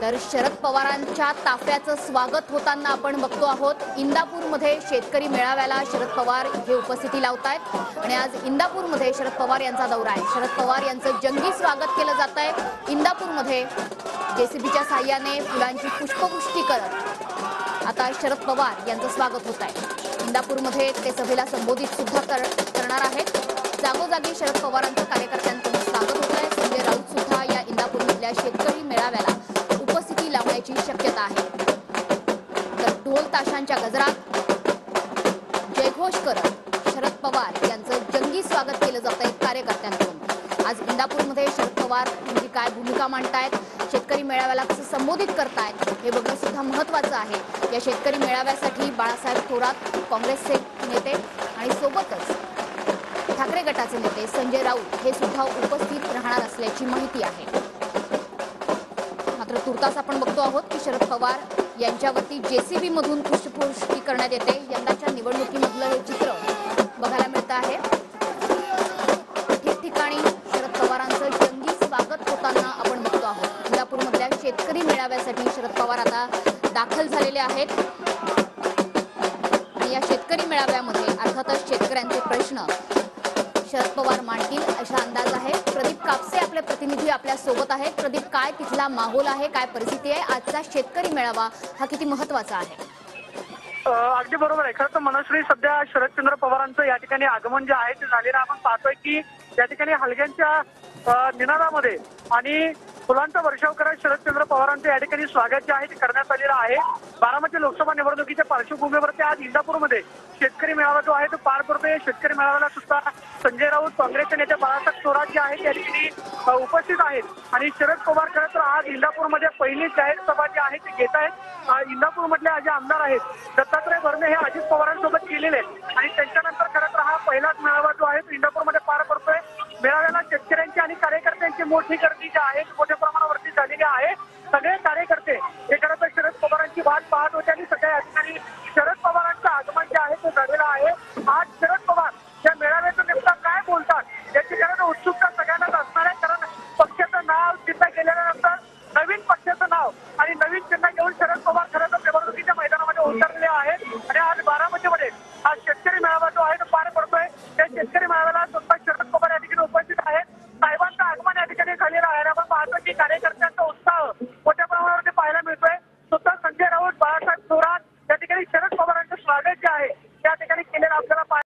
तर शरद पवारांच्या ताफ्याचं स्वागत होताना आपण बघतो आहोत। इंदापूरमध्ये शेतकरी मेळाव्याला शरद पवार इथे उपस्थिती लावतायत आणि आज इंदापूरमध्ये शरद पवार यांचा दौरा आहे। शरद पवार यांचं जंगी स्वागत केलं जात आहे। इंदापूरमध्ये जेसीबीच्या साहाय्याने फुलांची पुष्पवृष्टी करत आता शरद पवार यांचं स्वागत होत आहे। इंदापूरमध्ये ते सभेला संबोधित सुद्धा करणार आहेत। जागोजागी शरद पवारांच्या कार्यकर्त्यांचं स्वागत होत आहे। संजय राऊत सुद्धा या इंदापूरमधल्या शेतकरी मेळाव्याला उपस्थिती लावण्याची शक्यता आहे। तर ढोल ताशांच्या गजरात जयघोष करत शरद पवार यांचं जंगी स्वागत केलं जात आहे कार्यकर्त्यांकडून। आज इंदापूरमध्ये शरद पवार यांची काय भूमिका मांडतायत, शेतकरी मेळाव्याला कसं संबोधित करतायत हे बघणं सुद्धा महत्त्वाचं आहे। या शेतकरी मेळाव्यासाठी बाळासाहेब थोरात काँग्रेसचे नेते आणि सोबतच ठाकरे गटाचे नेते संजय राऊत हे सुद्धा उपस्थित राहणार असल्याची माहिती आहे। मात्र तुर्तास आपण बघतो आहोत की शरद पवार यांच्यावरती जेसीबी मधून पुष्पवृष्टी करण्यात येते। यंदाच्या निवडणुकीमधलं हे चित्र बघायला मिळतं आहे। ठिकठिकाणी शरद पवारांचं जंगी स्वागत होताना आपण बघतो आहोत। इंदापूरमधल्या शेतकरी मेळाव्यासाठी शरद पवार आता दाखल झालेले आहेत आणि या शेतकरी मेळाव्यामध्ये अर्थातच शेतकऱ्यांचे प्रश्न शरद पवार मांडतील असा अंदाज आहे। प्रदीप कापसे आपले प्रतिनिधी आपल्या सोबत आहेत। प्रदीप, काय तिथला माहोल आहे, काय परिस्थिती आहे, आजचा शेतकरी मेळावा हा किती महत्त्वाचा आहे? अगदी बरोबर आहे। खरं तर मनश्री सध्या शरदचंद्र पवारांचं या ठिकाणी आगमन जे आहे ते झालेलं आपण पाहतोय की या ठिकाणी हलग्यांच्या निनादामध्ये आणि फुलांचा वर्षाव करत शरदचंद्र पवारांचं या ठिकाणी स्वागत जे आहे ते करण्यात आलेलं आहे। बारामती लोकसभा निवडणुकीच्या पार्श्वभूमीवरती आज इंदापूरमध्ये शेतकरी मेळावा जो आहे तो पार पडतोय। शेतकरी मेळाव्याला सुद्धा संजय राऊत, काँग्रेसचे नेते बाळासाहेब थोरात जे आहेत त्या ठिकाणी उपस्थित आहेत आणि शरद पवार खरं तर आज इंदापूरमध्ये पहिली जाहीर सभा जी आहे ती घेत आहेत। इंदापूरमधले जे आमदार आहेत दत्तात्रय भरणे हे अजित पवारांसोबत गेलेले आहेत आणि त्यांच्यानंतर खरं तर हा पहिलाच मेळावा जो आहे तो इंदापूरमध्ये पार पडतोय। मेळाव्याला शेतकऱ्यांची आणि कार्यकर्त्यांची मोठी गर्दी जी आहे मोठ्या प्रमाणात